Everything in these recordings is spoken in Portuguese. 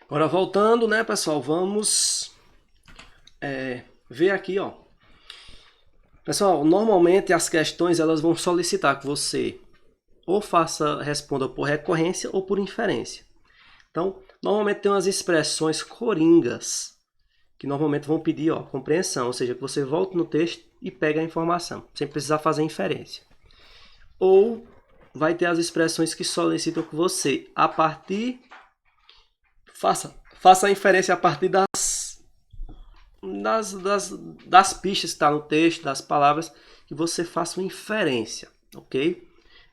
Agora voltando, né, pessoal, vamos ver aqui, ó. Pessoal, normalmente as questões elas vão solicitar que você ou responda por recorrência ou por inferência. Então, normalmente tem umas expressões coringas que normalmente vão pedir, ó, compreensão, ou seja, que você volte no texto e pegue a informação, sem precisar fazer inferência. Ou vai ter as expressões que solicitam que você, a partir, faça a inferência a partir das, das, das pistas que está no texto, das palavras, que você faça uma inferência, ok?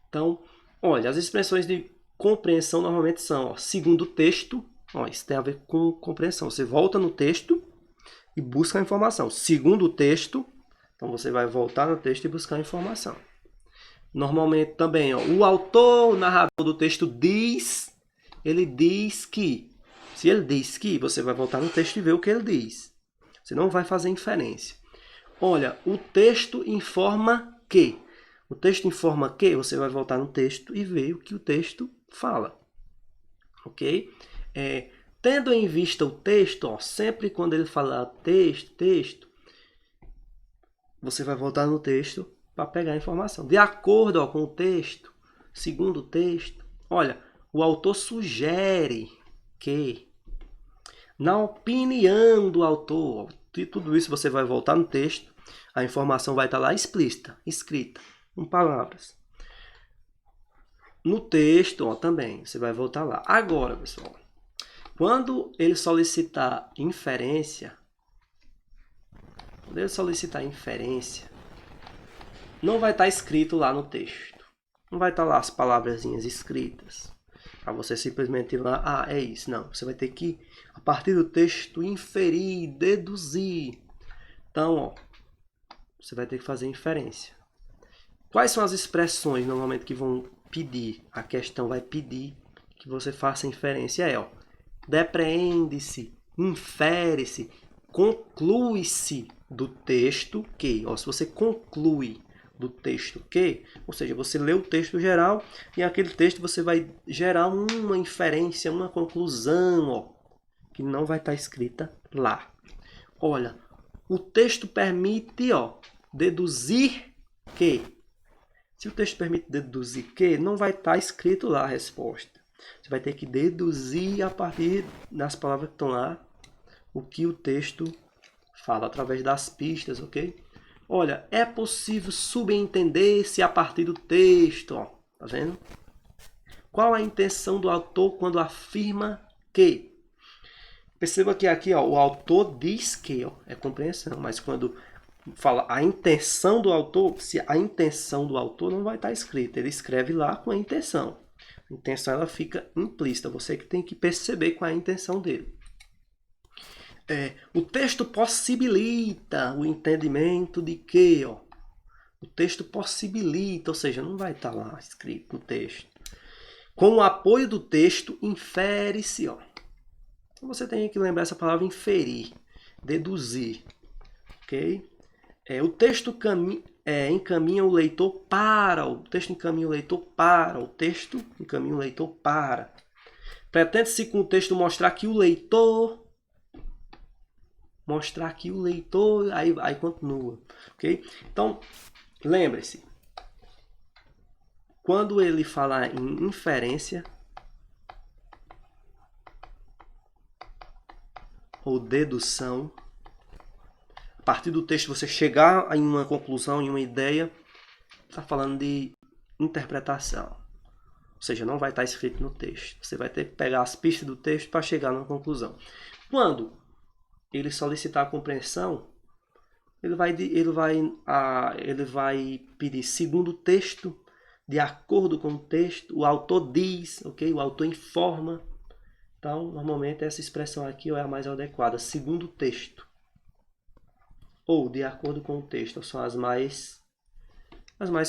Então, olha, as expressões de compreensão normalmente são, ó, segundo o texto, ó, isso tem a ver com compreensão. Você volta no texto e busca a informação. Segundo o texto, então você vai voltar no texto e buscar a informação. Normalmente também, ó, o autor, o narrador do texto ele diz que. Se ele diz que, você vai voltar no texto e ver o que ele diz. Você não vai fazer inferência. Olha, o texto informa que. O texto informa que, você vai voltar no texto e ver o que o texto fala. Ok? Tendo em vista o texto, ó, sempre quando ele falar texto, você vai voltar no texto para pegar a informação. De acordo, ó, com o texto, segundo o texto, olha, o autor sugere que, na opinião do autor, tudo isso você vai voltar no texto, a informação vai estar lá explícita, escrita, com palavras. No texto, ó, também, você vai voltar lá. Agora, pessoal, quando ele solicitar inferência, não vai estar escrito lá no texto. Não vai estar lá as palavrazinhas escritas. Para você simplesmente ir lá, é isso. Não, você vai ter que, a partir do texto, inferir, deduzir. Então, ó, você vai ter que fazer inferência. Quais são as expressões normalmente que vão pedir? A questão vai pedir que você faça inferência. Depreende-se, infere-se, conclui-se do texto que. Ó, se você conclui do texto que, ou seja, você lê o texto geral e aquele texto você vai gerar uma inferência, uma conclusão, ó, que não vai estar escrita lá. Olha, o texto permite, ó, deduzir que. Se o texto permite deduzir que, não vai estar escrito lá a resposta. Você vai ter que deduzir a partir das palavras que estão lá o que o texto fala através das pistas, ok? Olha, é possível subentender-se a partir do texto, ó. Tá vendo? Qual a intenção do autor quando afirma que? Perceba que aqui, ó, o autor diz que, ó, é compreensão, mas quando fala a intenção do autor, se a intenção do autor não vai estar escrita, ele escreve lá com a intenção. A intenção ela fica implícita, você que tem que perceber qual é a intenção dele. O texto possibilita o entendimento de que, ó, o texto possibilita, ou seja, não vai estar lá escrito no texto. Com o apoio do texto, infere-se, ó. Então você tem que lembrar essa palavra inferir, deduzir, ok? O texto encaminha o leitor para, o texto encaminha o leitor para, o texto encaminha o leitor para. Pretende-se com o texto mostrar que o leitor, aí continua, ok? Então, lembre-se, quando ele falar em inferência ou dedução, a partir do texto você chegar em uma conclusão, em uma ideia, está falando de interpretação. Ou seja, não vai estar escrito no texto. Você vai ter que pegar as pistas do texto para chegar numa conclusão. Quando ele solicitar a compreensão, ele vai pedir segundo o texto, de acordo com o texto, o autor diz, ok? O autor informa. Então, normalmente essa expressão aqui é a mais adequada, segundo o texto. Ou de acordo com o texto, são as mais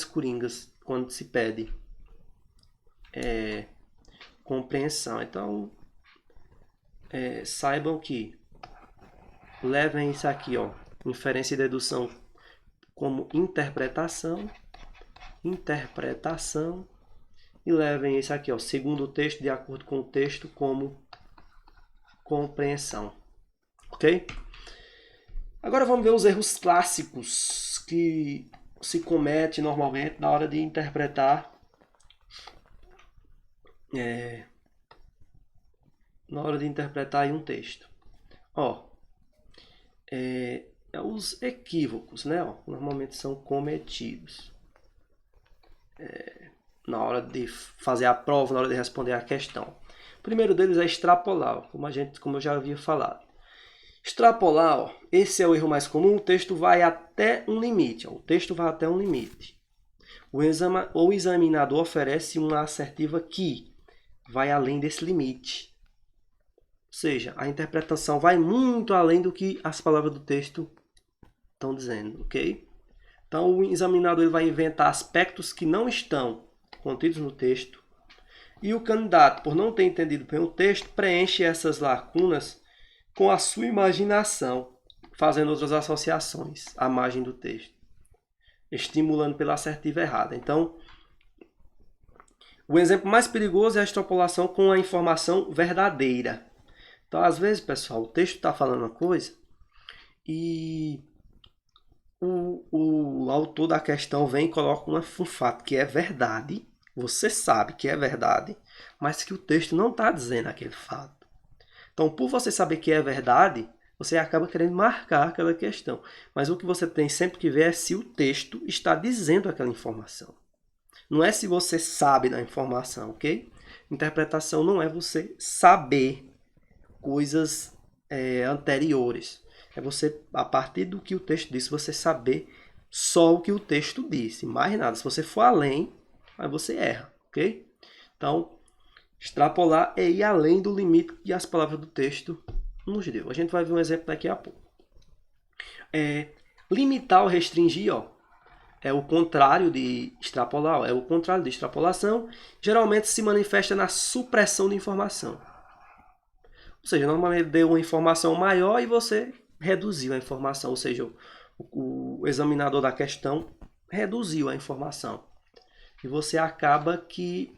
coringas quando se pede compreensão. Então, saibam que levem isso aqui, ó, inferência e dedução como interpretação, e levem isso aqui, ó, segundo o texto, de acordo com o texto, como compreensão. Ok? Agora vamos ver os erros clássicos que se comete normalmente na hora de interpretar aí um texto. Os equívocos, né? Normalmente são cometidos na hora de fazer a prova, na hora de responder a questão. O primeiro deles é extrapolar, como eu já havia falado. Extrapolar, esse é o erro mais comum. O texto vai até um limite. O texto vai até um limite. O examinador oferece uma assertiva que vai além desse limite. Ou seja, a interpretação vai muito além do que as palavras do texto estão dizendo, ok? Então, o examinador ele vai inventar aspectos que não estão contidos no texto. E o candidato, por não ter entendido bem o texto, preenche essas lacunas com a sua imaginação, fazendo outras associações à margem do texto, estimulando pela assertiva errada. Então, o exemplo mais perigoso é a extrapolação com a informação verdadeira. Então, às vezes, pessoal, o texto está falando uma coisa e o autor da questão vem e coloca um fato que é verdade, você sabe que é verdade, mas que o texto não está dizendo aquele fato. Então, por você saber que é verdade, você acaba querendo marcar aquela questão. Mas o que você tem sempre que ver é se o texto está dizendo aquela informação. Não é se você sabe da informação, ok? Interpretação não é você saber coisas anteriores. É você, a partir do que o texto disse, você saber só o que o texto disse. Mais nada. Se você for além, aí você erra, ok? Então, extrapolar é ir além do limite que as palavras do texto nos deu. A gente vai ver um exemplo daqui a pouco. Limitar ou restringir, é o contrário de extrapolar, é o contrário de extrapolação. Geralmente se manifesta na supressão de informação. Ou seja, normalmente deu uma informação maior e você reduziu a informação. Ou seja, o examinador da questão reduziu a informação. E você acaba que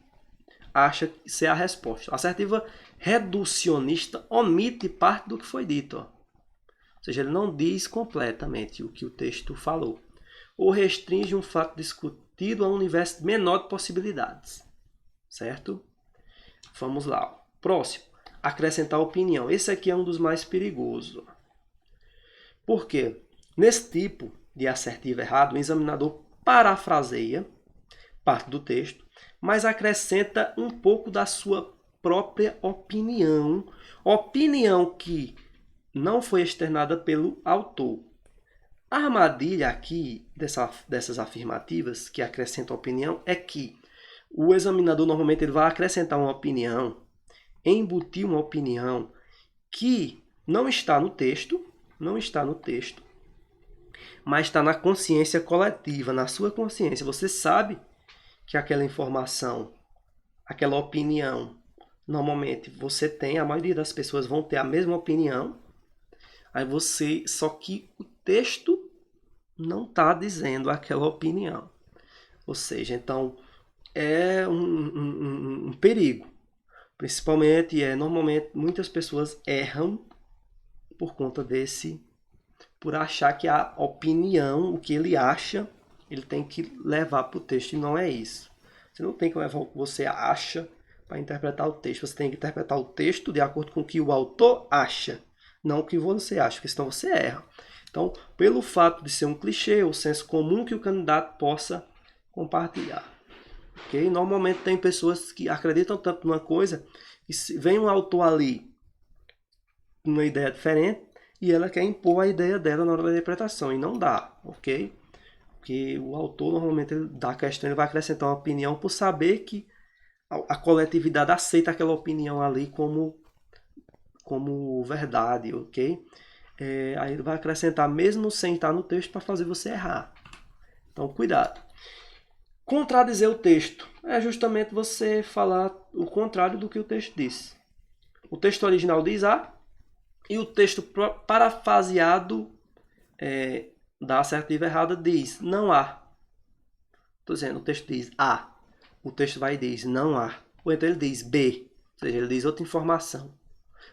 acha ser a resposta. A assertiva reducionista omite parte do que foi dito. Ou seja, ele não diz completamente o que o texto falou. Ou restringe um fato discutido a um universo menor de possibilidades. Certo? Vamos lá. Próximo. Acrescentar opinião. Esse aqui é um dos mais perigosos. Por quê? Nesse tipo de assertivo errado, o examinador parafraseia parte do texto, mas acrescenta um pouco da sua própria opinião. Opinião que não foi externada pelo autor. A armadilha aqui dessas afirmativas que acrescentam opinião é que o examinador normalmente ele vai acrescentar uma opinião, embutir uma opinião que não está no texto, mas está na consciência coletiva, na sua consciência. Você sabe que aquela informação, aquela opinião, normalmente você tem, a maioria das pessoas vão ter a mesma opinião, só que o texto não está dizendo aquela opinião. Ou seja, então é um perigo. Principalmente, normalmente, muitas pessoas erram por conta por achar que a opinião, o que ele acha, ele tem que levar para o texto, e não é isso. Você não tem que levar o que você acha para interpretar o texto. Você tem que interpretar o texto de acordo com o que o autor acha, não o que você acha, porque senão você erra. Então, pelo fato de ser um clichê, o senso comum que o candidato possa compartilhar. Okay? Normalmente tem pessoas que acreditam tanto numa coisa, que vem um autor ali com uma ideia diferente, e ela quer impor a ideia dela na hora da interpretação, e não dá, ok? Porque o autor, normalmente, da questão, ele vai acrescentar uma opinião por saber que a coletividade aceita aquela opinião ali como verdade, ok? Aí ele vai acrescentar mesmo sem estar no texto para fazer você errar. Então, cuidado. Contradizer o texto é justamente você falar o contrário do que o texto disse. O texto original diz A, e o texto parafraseado da assertiva errada diz não há. Estou dizendo, o texto diz A, o texto vai e diz não há. Ou então ele diz B, ou seja, ele diz outra informação.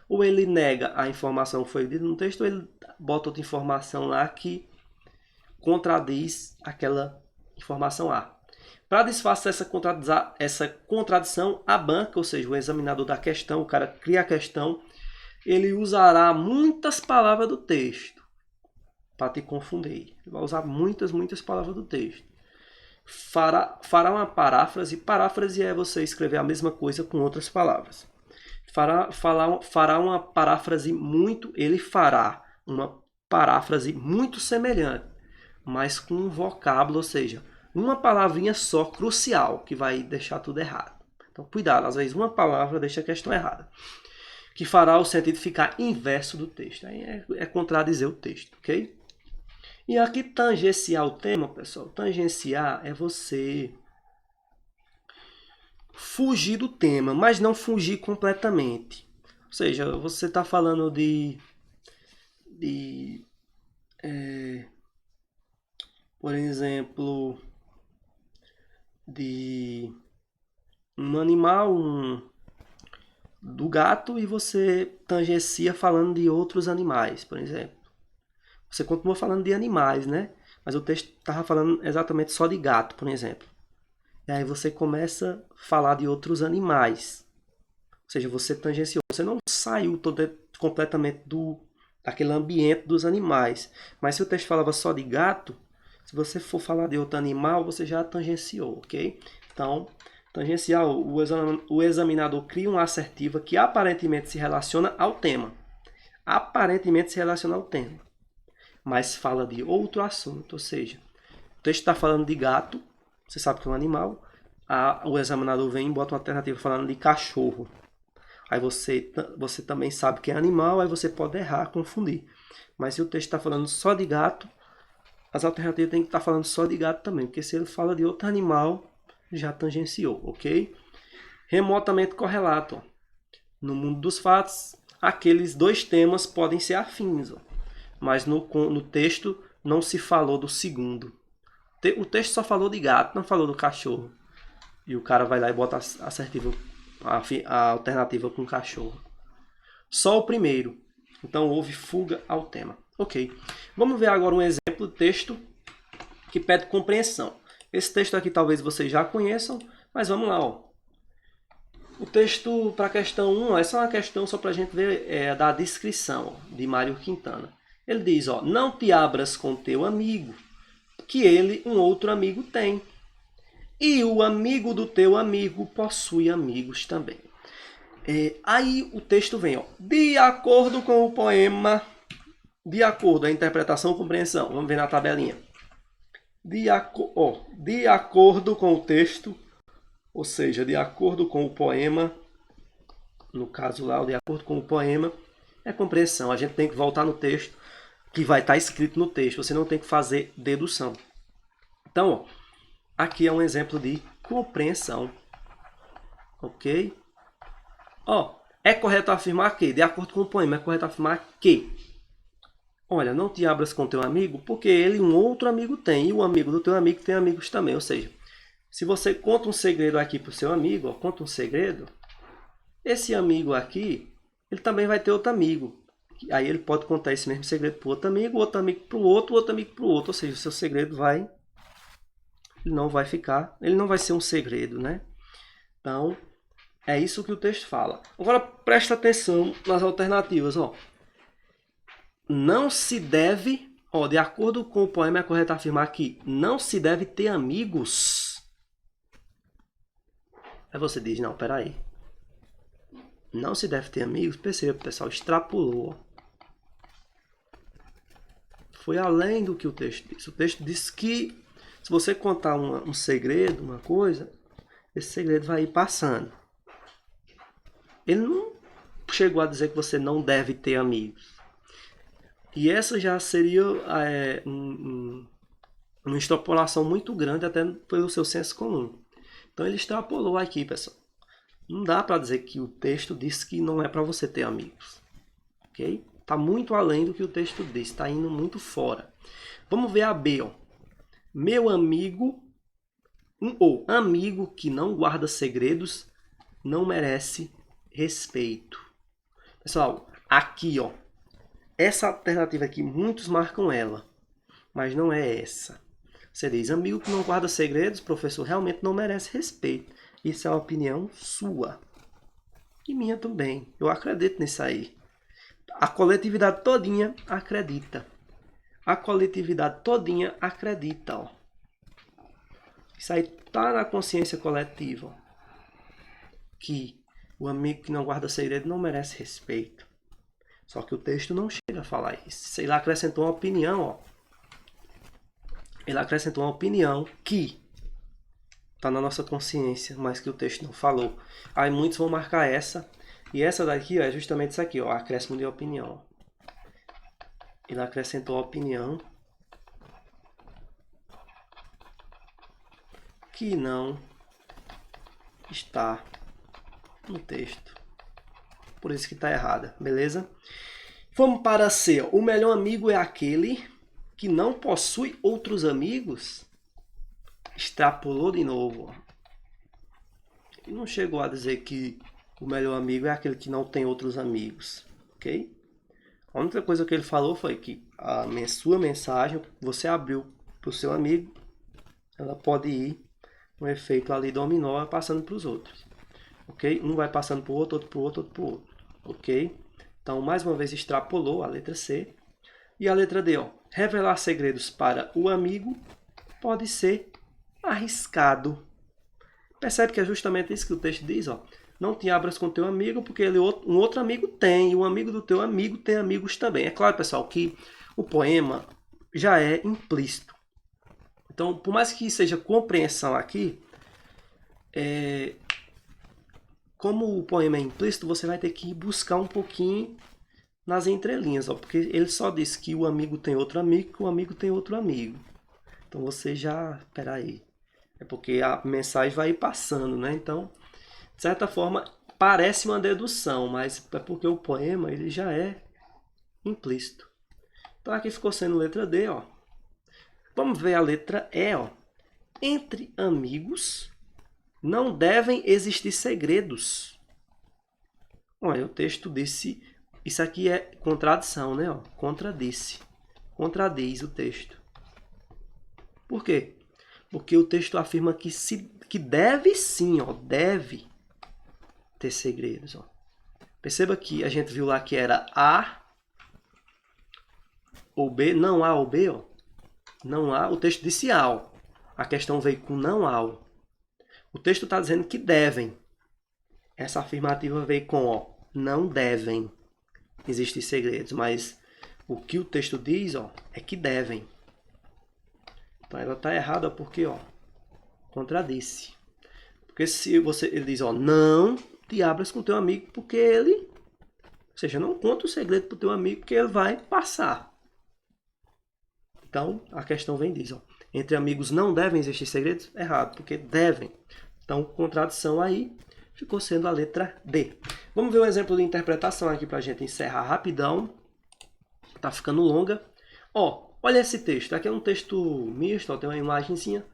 Ou ele nega a informação que foi dita no texto, ou ele bota outra informação lá que contradiz aquela informação A. Para disfarçar essa contradição, a banca, ou seja, o examinador da questão, o cara cria a questão, ele usará muitas palavras do texto para te confundir. Ele vai usar muitas palavras do texto. Fará uma paráfrase. Paráfrase é você escrever a mesma coisa com outras palavras. Fará uma paráfrase ele fará uma paráfrase muito semelhante, mas com um vocábulo, ou seja, uma palavrinha só crucial que vai deixar tudo errado. Então, cuidado, às vezes uma palavra deixa a questão errada, que fará o sentido ficar inverso do texto. Aí é contradizer o texto, ok? E aqui tangenciar o tema, pessoal. Tangenciar é você fugir do tema, mas não fugir completamente. Ou seja, você está falando por exemplo, de um animal, do gato, e você tangencia falando de outros animais, por exemplo. Você continua falando de animais, né? Mas o texto estava falando exatamente só de gato, por exemplo. E aí você começa a falar de outros animais. Ou seja, você tangenciou. Você não saiu completamente daquele ambiente dos animais. Mas se o texto falava só de gato, se você for falar de outro animal, você já tangenciou, ok? Então, tangenciar, o examinador cria uma assertiva que aparentemente se relaciona ao tema. Aparentemente se relaciona ao tema. Mas fala de outro assunto. Ou seja, o texto está falando de gato, você sabe que é um animal. O examinador vem e bota uma alternativa falando de cachorro. Aí você também sabe que é animal, aí você pode errar, confundir. Mas se o texto está falando só de gato, as alternativas têm que estar falando só de gato também. Porque se ele fala de outro animal, já tangenciou, ok? Remotamente correlato. Ó. No mundo dos fatos, aqueles dois temas podem ser afins. Ó. Mas no texto não se falou do segundo. O texto só falou de gato, não falou do cachorro. E o cara vai lá e bota a alternativa com cachorro. Só o primeiro. Então houve fuga ao tema. Ok. Vamos ver agora um exemplo de texto que pede compreensão. Esse texto aqui talvez vocês já conheçam, mas vamos lá. Ó. O texto para a questão 1, ó, essa é uma questão só para a gente ver da descrição ó, de Mário Quintana. Ele diz, ó, não te abras com teu amigo, que ele um outro amigo tem. E o amigo do teu amigo possui amigos também. Aí o texto vem, ó, de acordo com o poema, de acordo, a interpretação e compreensão. Vamos ver na tabelinha. De acordo com o texto, ou seja, de acordo com o poema, no caso lá, de acordo com o poema, é compreensão. A gente tem que voltar no texto, que vai estar escrito no texto. Você não tem que fazer dedução. Então, ó, aqui é um exemplo de compreensão. Ok? Ó, é correto afirmar que, de acordo com o poema, é correto afirmar que, olha, não te abras com teu amigo, porque ele um outro amigo tem, e o amigo do teu amigo tem amigos também. Ou seja, se você conta um segredo aqui para o seu amigo, ó, conta um segredo, esse amigo aqui, ele também vai ter outro amigo. Aí ele pode contar esse mesmo segredo para outro amigo para o outro amigo para o outro. Ou seja, o seu segredo ele não vai ser um segredo, né? Então, é isso que o texto fala. Agora, presta atenção nas alternativas, ó. Não se deve, ó, de acordo com o poema, é correto afirmar que não se deve ter amigos. Aí você diz, não, peraí. Não se deve ter amigos? Perceba, pessoal, extrapolou, ó. Foi além do que o texto disse. O texto disse que se você contar um segredo, uma coisa, esse segredo vai ir passando. Ele não chegou a dizer que você não deve ter amigos. E essa já seria uma extrapolação muito grande até pelo seu senso comum. Então ele extrapolou aqui, pessoal. Não dá para dizer que o texto diz que não é para você ter amigos. Ok? Está muito além do que o texto diz. Está indo muito fora. Vamos ver a B. Ó. Meu amigo, ou amigo que não guarda segredos, não merece respeito. Pessoal, aqui, ó, essa alternativa aqui, muitos marcam ela, mas não é essa. Você diz, amigo que não guarda segredos, professor, realmente não merece respeito. Isso é uma opinião sua. E minha também. Eu acredito nisso aí. A coletividade todinha acredita. A coletividade todinha acredita, ó. Isso aí tá na consciência coletiva, ó, que o amigo que não guarda segredo não merece respeito. Só que o texto não chega a falar isso. Ele acrescentou uma opinião, ó. Ele acrescentou uma opinião que tá na nossa consciência, mas que o texto não falou. Aí muitos vão marcar essa. E essa daqui, ó, é justamente isso aqui, ó, acréscimo de opinião. Ele acrescentou a opinião que não está no texto. Por isso que está errada, beleza? Vamos para C. O melhor amigo é aquele que não possui outros amigos. Extrapolou de novo. E não chegou a dizer que o melhor amigo é aquele que não tem outros amigos, ok? A única coisa que ele falou foi que a sua mensagem, você abriu para o seu amigo, ela pode ir um efeito ali dominó passando para os outros, ok? Um vai passando para o outro, outro para o outro, outro para o outro, ok? Então, mais uma vez, extrapolou a letra C. E a letra D, ó, revelar segredos para o amigo pode ser arriscado. Percebe que é justamente isso que o texto diz, ó. Não te abras com teu amigo, porque um outro amigo tem, e um amigo do teu amigo tem amigos também. É claro, pessoal, que o poema já é implícito. Então, por mais que seja compreensão aqui, como o poema é implícito, você vai ter que buscar um pouquinho nas entrelinhas, ó, porque ele só diz que o amigo tem outro amigo, que o amigo tem outro amigo. Então você já, peraí, é porque a mensagem vai passando, né? Então, de certa forma, parece uma dedução, mas é porque o poema ele já é implícito. Então aqui ficou sendo letra D, ó. Vamos ver a letra E, ó. Entre amigos não devem existir segredos. Olha, o texto disse, isso aqui é contradição, né? Ó, contradiz o texto. Por quê? Porque o texto afirma que deve sim, ó, deve ter segredos, ó. Perceba que a gente viu lá que era A ou B, não A ou B, ó. Não há, o texto disse ao. A questão veio com não ao. O texto está dizendo que devem. Essa afirmativa veio com ó, não devem existir segredos, mas o que o texto diz, ó, é que devem. Então ela está errada porque, ó, contradisse. Porque se ele diz, ó, não te abras com teu amigo porque ele, ou seja, não conta o segredo para o teu amigo porque ele vai passar. Então a questão vem diz, ó, entre amigos não devem existir segredos? Errado, porque devem. Então contradição aí ficou sendo a letra D. Vamos ver um exemplo de interpretação aqui para a gente encerrar rapidão. Tá ficando longa. Ó, olha esse texto. Aqui é um texto misto, ó, tem uma imagenzinha,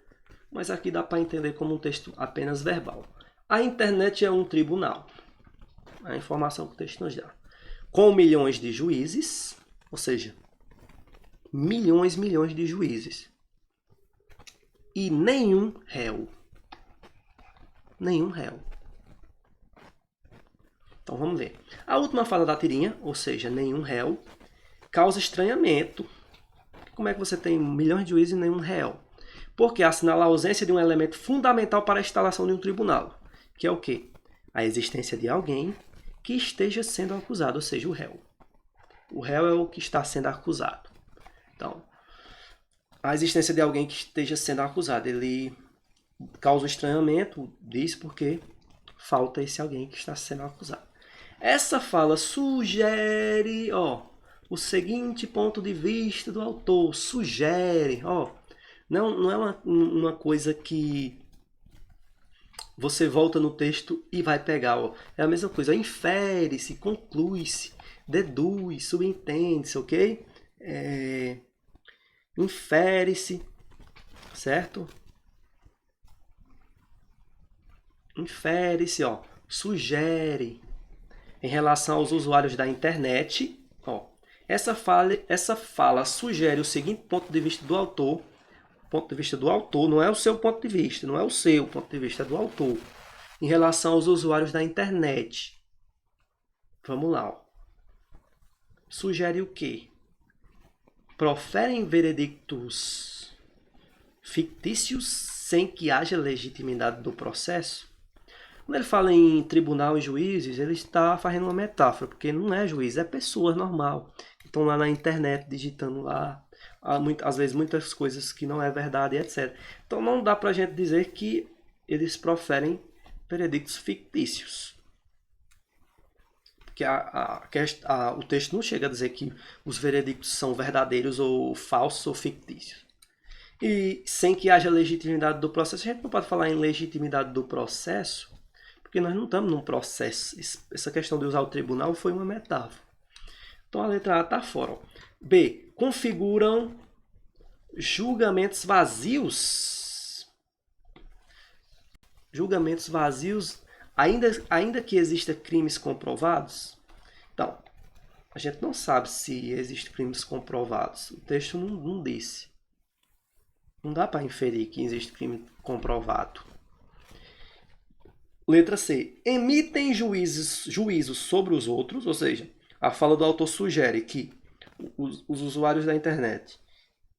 mas aqui dá para entender como um texto apenas verbal. A internet é um tribunal. A informação que o texto nos dá. Com milhões de juízes, ou seja, milhões de juízes. E nenhum réu. Nenhum réu. Então vamos ver. A última fala da tirinha, ou seja, nenhum réu, causa estranhamento. Como é que você tem milhões de juízes e nenhum réu? Porque assinala a ausência de um elemento fundamental para a instalação de um tribunal, que é o quê? A existência de alguém que esteja sendo acusado, ou seja, o réu. O réu é o que está sendo acusado. Então, a existência de alguém que esteja sendo acusado, ele causa estranhamento, diz porque falta esse alguém que está sendo acusado. Essa fala sugere, ó, o seguinte ponto de vista do autor, sugere, ó, não é uma coisa que você volta no texto e vai pegar, ó. É a mesma coisa, infere-se, conclui-se, deduz, subentende-se, ok? Infere-se, certo? Infere-se, ó, sugere. em relação aos usuários da internet, ó, essa fala sugere o seguinte ponto de vista do autor. Ponto de vista do autor, não é o seu ponto de vista, não é o seu ponto de vista, é do autor. Em relação aos usuários da internet. Vamos lá. Ó. Sugere o quê? Proferem veredictos fictícios sem que haja legitimidade do processo? Quando ele fala em tribunal e juízes, ele está fazendo uma metáfora, porque não é juiz, é pessoa normal. Estão lá na internet digitando lá, às vezes muitas coisas que não é verdade, etc. Então não dá pra gente dizer que eles proferem veredictos fictícios. Porque o texto não chega a dizer que os veredictos são verdadeiros ou falsos ou fictícios. E sem que haja legitimidade do processo, a gente não pode falar em legitimidade do processo, porque nós não estamos num processo. Essa questão de usar o tribunal foi uma metáfora. Então a letra A está fora. Ó. B. Configuram julgamentos vazios. Julgamentos vazios, ainda que exista crimes comprovados. Então, a gente não sabe se existem crimes comprovados. O texto não disse. Não dá para inferir que existe crime comprovado. Letra C. Emitem juízos sobre os outros, ou seja, a fala do autor sugere que os usuários da internet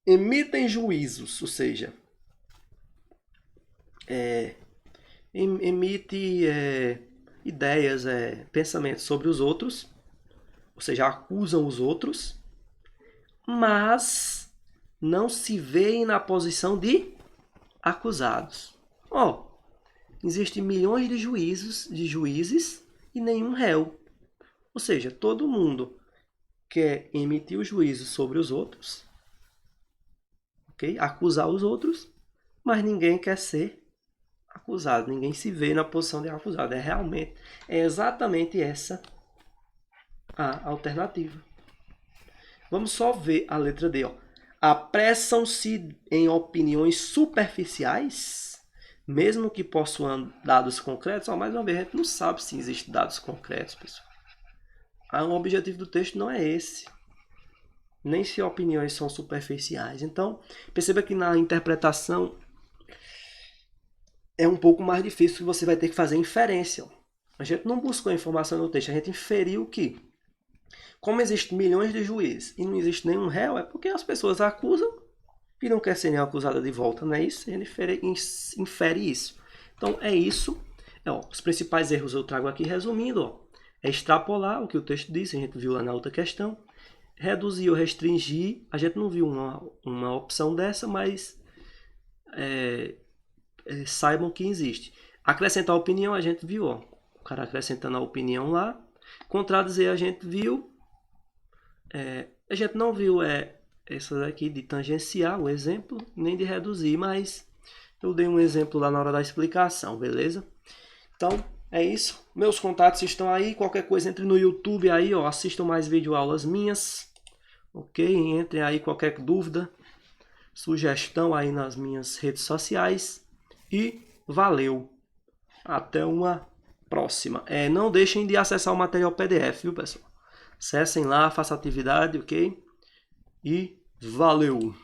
emitem juízos, ou seja, emite ideias, pensamentos sobre os outros, ou seja, acusam os outros, mas não se veem na posição de acusados. Existem milhões de juízes e nenhum réu. Ou seja, todo mundo quer emitir o juízo sobre os outros, okay? Acusar os outros, mas ninguém quer ser acusado, ninguém se vê na posição de acusado. É exatamente essa a alternativa. Vamos só ver a letra D. Ó. Apressam-se em opiniões superficiais, mesmo que possuam dados concretos. Mais uma vez, a gente não sabe se existem dados concretos, pessoal. O objetivo do texto não é esse. Nem se opiniões são superficiais. Então, perceba que na interpretação é um pouco mais difícil, que você vai ter que fazer inferência. A gente não buscou a informação no texto, a gente inferiu que, como existem milhões de juízes e não existe nenhum réu, é porque as pessoas acusam e não quer ser nem acusada de volta, não é isso? A gente infere isso. Então, é isso. Os principais erros eu trago aqui resumindo. É extrapolar o que o texto diz, a gente viu lá na outra questão. Reduzir ou restringir, a gente não viu uma opção dessa, mas saibam que existe. Acrescentar opinião, a gente viu, o cara acrescentando a opinião lá. Contradizer, a gente viu. A gente não viu essa daqui de tangenciar, o exemplo, nem de reduzir, mas eu dei um exemplo lá na hora da explicação, beleza? Então, é isso. Meus contatos estão aí. Qualquer coisa, entre no YouTube aí, assistam mais videoaulas minhas. Ok? Entre aí qualquer dúvida, sugestão aí nas minhas redes sociais. E valeu! Até uma próxima. Não deixem de acessar o material PDF, viu, pessoal? Acessem lá, façam atividade, ok? E valeu!